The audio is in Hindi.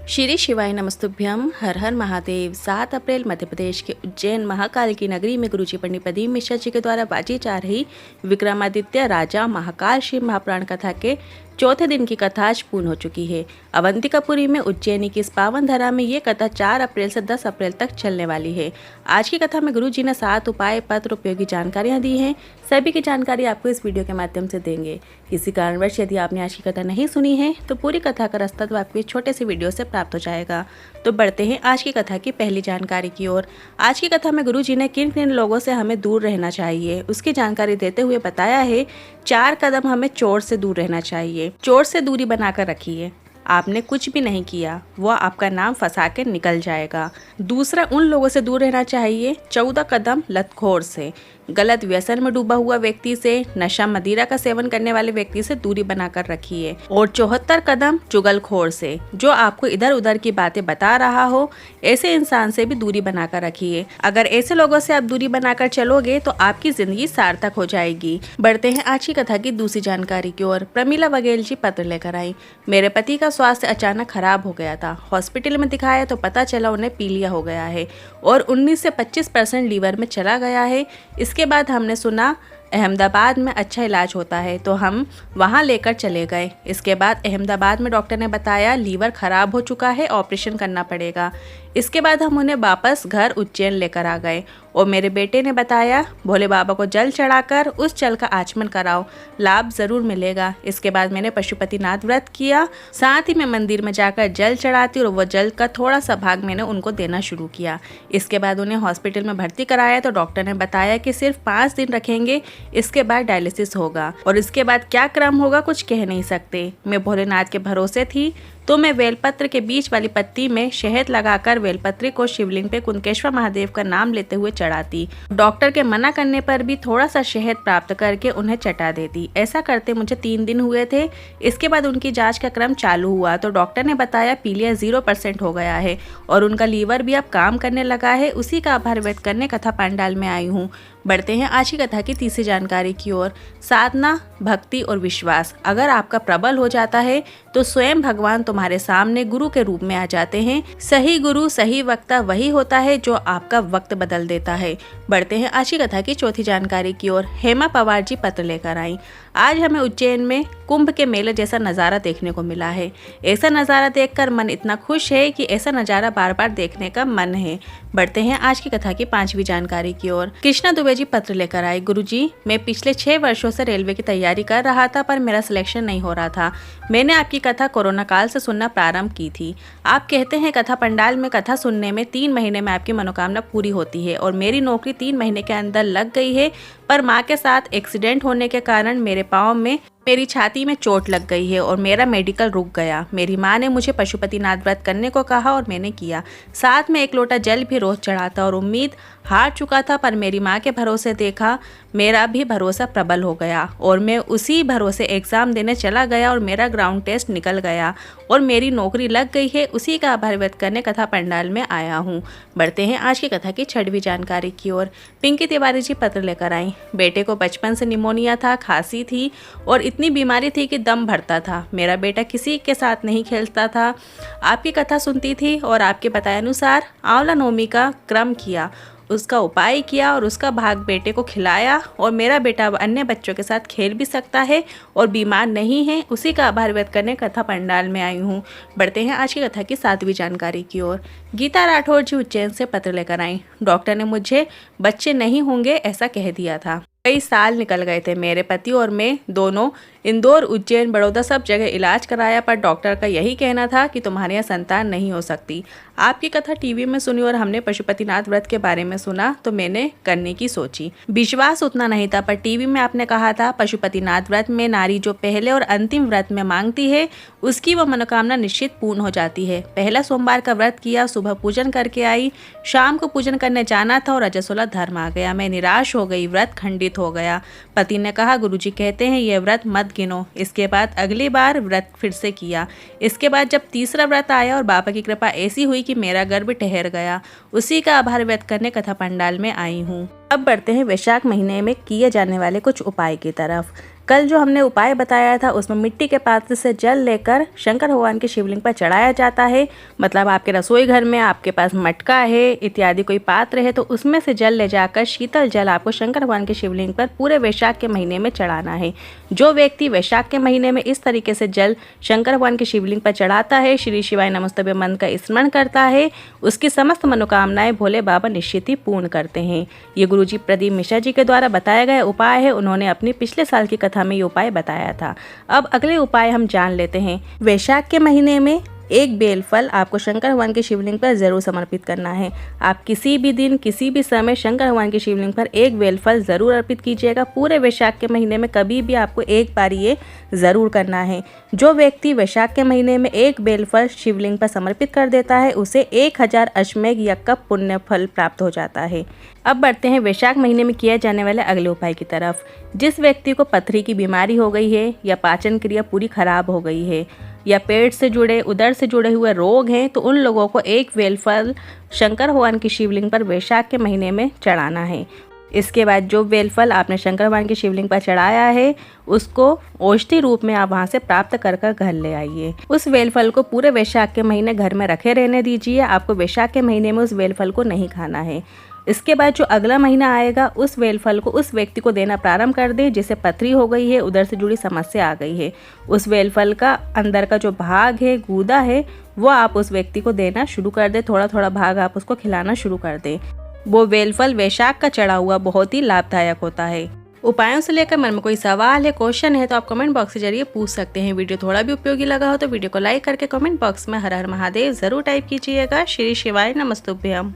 श्री शिवाय नमस्तुभ्यम। हर हर महादेव। 7 अप्रैल मध्य प्रदेश के उज्जैन महाकाल की नगरी में गुरुजी पंडित प्रदीप मिश्रा जी के द्वारा बाजी जा रही विक्रमादित्य राजा महाकाल शिव महापुराण कथा के चौथे दिन की कथा आज पूर्ण हो चुकी है। अवंतिकापुरी में उज्जैनी की इस पावन धरा में ये कथा 4 अप्रैल से 10 अप्रैल तक चलने वाली है। आज की कथा में गुरुजी ने 7 उपाय पत्र उपयोगी जानकारियां दी हैं। सभी की जानकारी आपको इस वीडियो के माध्यम से देंगे। किसी कारणवश यदि आपने आज की कथा नहीं सुनी है तो पूरी कथा का रास्ता तो आपको इस छोटे से वीडियो से प्राप्त हो जाएगा। तो बढ़ते हैं आज की कथा की पहली जानकारी की ओर। आज की कथा में गुरुजी ने किन किन लोगों से हमें दूर रहना चाहिए उसकी जानकारी देते हुए बताया है। 4 कदम हमें चोर से दूर रहना चाहिए। चोर से दूरी बनाकर रखिए। आपने कुछ भी नहीं किया, वो आपका नाम फंसा के निकल जाएगा। दूसरा, उन लोगों से दूर रहना चाहिए। 14 कदम लतखोर से, गलत व्यसन में डूबा हुआ व्यक्ति से, नशा मदिरा का सेवन करने वाले व्यक्ति से दूरी बनाकर रखिए। और 74 कदम चुगलखोर से, जो आपको इधर उधर की बातें बता रहा हो, ऐसे इंसान से भी दूरी बनाकर रखिए। अगर ऐसे लोगों से आप दूरी बनाकर चलोगे तो आपकी जिंदगी सार्थक हो जाएगी। बढ़ते हैं आज की कथा की दूसरी जानकारी की ओर। प्रमिला बघेल जी पत्र लेकर आई। मेरे पति का स्वास्थ्य अचानक खराब हो गया था। हॉस्पिटल में दिखाया तो पता चला उन्हें पीलिया हो गया है और 19 से 25% लीवर में चला गया है। इसके बाद हमने सुना अहमदाबाद में अच्छा इलाज होता है तो हम वहां लेकर चले गए। इसके बाद अहमदाबाद में डॉक्टर ने बताया लीवर खराब हो चुका है, ऑपरेशन करना पड़ेगा। इसके बाद हम उन्हें वापस घर उज्जैन लेकर आ गए और मेरे बेटे ने बताया भोले बाबा को जल चढ़ाकर उस जल का आचमन कराओ, लाभ जरूर मिलेगा। इसके बाद मैंने पशुपतिनाथ व्रत किया, साथ ही मैं मंदिर में जाकर जल चढ़ाती और वो जल का थोड़ा सा भाग मैंने उनको देना शुरू किया। इसके बाद उन्हें हॉस्पिटल में भर्ती कराया तो डॉक्टर ने बताया कि सिर्फ 5 दिन रखेंगे, इसके बाद डायलिसिस होगा और इसके बाद क्या क्रम होगा कुछ कह नहीं सकते। मैं भोलेनाथ के भरोसे थी तो मैं बेलपत्र के बीच वाली पत्ती में शहद लगाकर बेलपत्री को शिवलिंग पे कुंकेश्वर महादेव का नाम लेते हुए चढ़ाती। डॉक्टर के मना करने पर भी थोड़ा सा शहद प्राप्त करके उन्हें चटा देती। ऐसा करते मुझे 3 दिन हुए थे। इसके बाद उनकी जांच का क्रम चालू हुआ तो डॉक्टर ने बताया पीलिया 0% हो गया है और उनका लीवर भी अब काम करने लगा है। उसी का आभार व्यक्त करने कथा पंडाल में आई हूँ। बढ़ते हैं आज की कथा की तीसरी जानकारी की ओर। साधना, भक्ति और विश्वास अगर आपका प्रबल हो जाता है तो स्वयं भगवान तुम्हारे सामने गुरु के रूप में आ जाते हैं। सही गुरु सही वक्ता वही होता है जो आपका वक्त बदल देता है। बढ़ते हैं आज की कथा की चौथी जानकारी की ओर। हेमा पवार जी पत्र लेकर आई। आज हमें उज्जैन में कुंभ के मेले जैसा नज़ारा देखने को मिला है। ऐसा नज़ारा देखकर मन इतना खुश है कि ऐसा नज़ारा बार बार देखने का मन है। बढ़ते हैं आज की कथा की 5वीं जानकारी की ओर। कृष्णा दुबे जी पत्र लेकर आए। गुरुजी, मैं पिछले 6 वर्षों से रेलवे की तैयारी कर रहा था पर मेरा सिलेक्शन नहीं हो रहा था। मैंने आपकी कथा कोरोना काल से सुनना प्रारंभ की थी। आप कहते हैं कथा पंडाल में कथा सुनने में 3 महीने में आपकी मनोकामना पूरी होती है और मेरी नौकरी 3 महीने के अंदर लग गई है, पर माँ के साथ एक्सीडेंट होने के कारण मेरे पाँव में मेरी छाती में चोट लग गई है और मेरा मेडिकल रुक गया। मेरी माँ ने मुझे पशुपतिनाथ व्रत करने को कहा और मैंने किया। साथ में 1 लोटा जल भी रोज चढ़ाता और उम्मीद हार चुका था, पर मेरी माँ के भरोसे देखा मेरा भी भरोसा प्रबल हो गया और मैं उसी भरोसे एग्ज़ाम देने चला गया और मेरा ग्राउंड टेस्ट निकल गया और मेरी नौकरी लग गई है। उसी का आभार व्यक्त करने कथा पंडाल में आया हूँ। बढ़ते हैं आज की कथा की 6वीं जानकारी की ओर। पिंकी तिवारी जी पत्र लेकर आई। बेटे को बचपन से निमोनिया था, खांसी थी और इतनी बीमारी थी कि दम भरता था। मेरा बेटा किसी के साथ नहीं खेलता था, आपकी कथा सुनती थी और आपके बताए अनुसार आंवला नवमी का क्रम किया, उसका उपाय किया और उसका भाग बेटे को खिलाया और मेरा बेटा अब अन्य बच्चों के साथ खेल भी सकता है और बीमार नहीं है। उसी का आभार व्यक्त करने कथा पंडाल में आई हूँ। बढ़ते हैं आज की कथा की 7वीं जानकारी की ओर। गीता राठौर जी उज्जैन से पत्र लेकर आई। डॉक्टर ने मुझे बच्चे नहीं होंगे ऐसा कह दिया था। कई साल निकल गए थे। मेरे पति और मैं दोनों इंदौर, उज्जैन, बड़ौदा सब जगह इलाज कराया पर डॉक्टर का यही कहना था कि तुम्हारे यहाँ संतान नहीं हो सकती। आपकी कथा टीवी में सुनी और हमने पशुपतिनाथ व्रत के बारे में सुना तो मैंने करने की सोची। विश्वास उतना नहीं था पर टीवी में आपने कहा था पशुपतिनाथ व्रत में नारी जो पहले और अंतिम व्रत में मांगती है उसकी वो मनोकामना निश्चित पूर्ण हो जाती है। पहला सोमवार का व्रत किया, सुबह पूजन करके आई, शाम को पूजन करने जाना था और रजस्वला धर्म आ गया। मैं निराश हो गई, व्रत खंडित हो गया। पति ने कहा गुरुजी कहते हैं यह व्रत मत गिनो। इसके बाद अगली बार व्रत फिर से किया। इसके बाद जब तीसरा व्रत आया और बाबा की कृपा ऐसी हुई कि मेरा गर्भ ठहर गया। उसी का आभार व्यक्त करने कथा पंडाल में आई हूँ। अब बढ़ते हैं वैशाख महीने में किए जाने वाले कुछ उपाय की तरफ। कल जो हमने उपाय बताया था उसमें मिट्टी के पात्र से जल लेकर शंकर भगवान के शिवलिंग पर चढ़ाया जाता है। मतलब आपके रसोई घर में आपके पास मटका है इत्यादि कोई पात्र है तो उसमें से जल ले जाकर शीतल जल आपको शंकर भगवान के शिवलिंग पर पूरे वैशाख के महीने में चढ़ाना है। जो व्यक्ति वैशाख के महीने में इस तरीके से जल शंकर भगवान के शिवलिंग पर चढ़ाता है, श्री शिवाय नमस्तुभ्यं मंत्र का स्मरण करता है, उसकी समस्त मनोकामनाएं भोले बाबा निश्चित ही पूर्ण करते हैं। ये गुरुजी प्रदीप मिश्रा जी के द्वारा बताया गया उपाय है। उन्होंने अपनी पिछले साल की कथा में ये उपाय बताया था। अब अगले उपाय हम जान लेते हैं। वैशाख के महीने में एक बेलफल आपको शंकर भगवान के शिवलिंग पर जरूर समर्पित करना है। आप किसी भी दिन किसी भी समय शंकर भगवान के शिवलिंग पर एक बेलफल जरूर अर्पित कीजिएगा। पूरे वैशाख के महीने में कभी भी आपको एक बार ये जरूर करना है। जो व्यक्ति वैशाख के महीने में एक बेलफल शिवलिंग पर समर्पित कर देता है उसे 1000 अश्वमेघ यज्ञ का पुण्य फल प्राप्त हो जाता है। अब बढ़ते हैं वैशाख महीने में किए जाने वाले अगले उपाय की तरफ। जिस व्यक्ति को पथरी की बीमारी हो गई है या पाचन क्रिया पूरी खराब हो गई है या पेट से जुड़े उदर से जुड़े हुए रोग हैं तो उन लोगों को एक बेलफल शंकर भगवान की शिवलिंग पर वैशाख के महीने में चढ़ाना है। इसके बाद जो बेलफल आपने शंकर भगवान की शिवलिंग पर चढ़ाया है उसको औषधि रूप में आप वहां से प्राप्त कर घर ले आइए। उस बेलफल को पूरे वैशाख के महीने घर में रखे रहने दीजिए। आपको वैशाख के महीने में उस बेलफल को नहीं खाना है। इसके बाद जो अगला महीना आएगा उस बेलफल को उस व्यक्ति को देना प्रारंभ कर दें जिसे पथरी हो गई है, उधर से जुड़ी समस्या आ गई है। उस बेलफल का अंदर का जो भाग है, गूदा है, वो आप उस व्यक्ति को देना शुरू कर दें। थोड़ा थोड़ा भाग आप उसको खिलाना शुरू कर दें। वो बेलफल वैशाख का चढ़ा हुआ बहुत ही लाभदायक होता है। उपायों से लेकर मन में कोई सवाल है, क्वेश्चन है तो आप कमेंट बॉक्स के जरिए पूछ सकते हैं। वीडियो थोड़ा भी उपयोगी लगा हो तो वीडियो को लाइक करके कमेंट बॉक्स में हर हर महादेव जरूर टाइप कीजिएगा। श्री शिवाय नमस्तुभ्यम।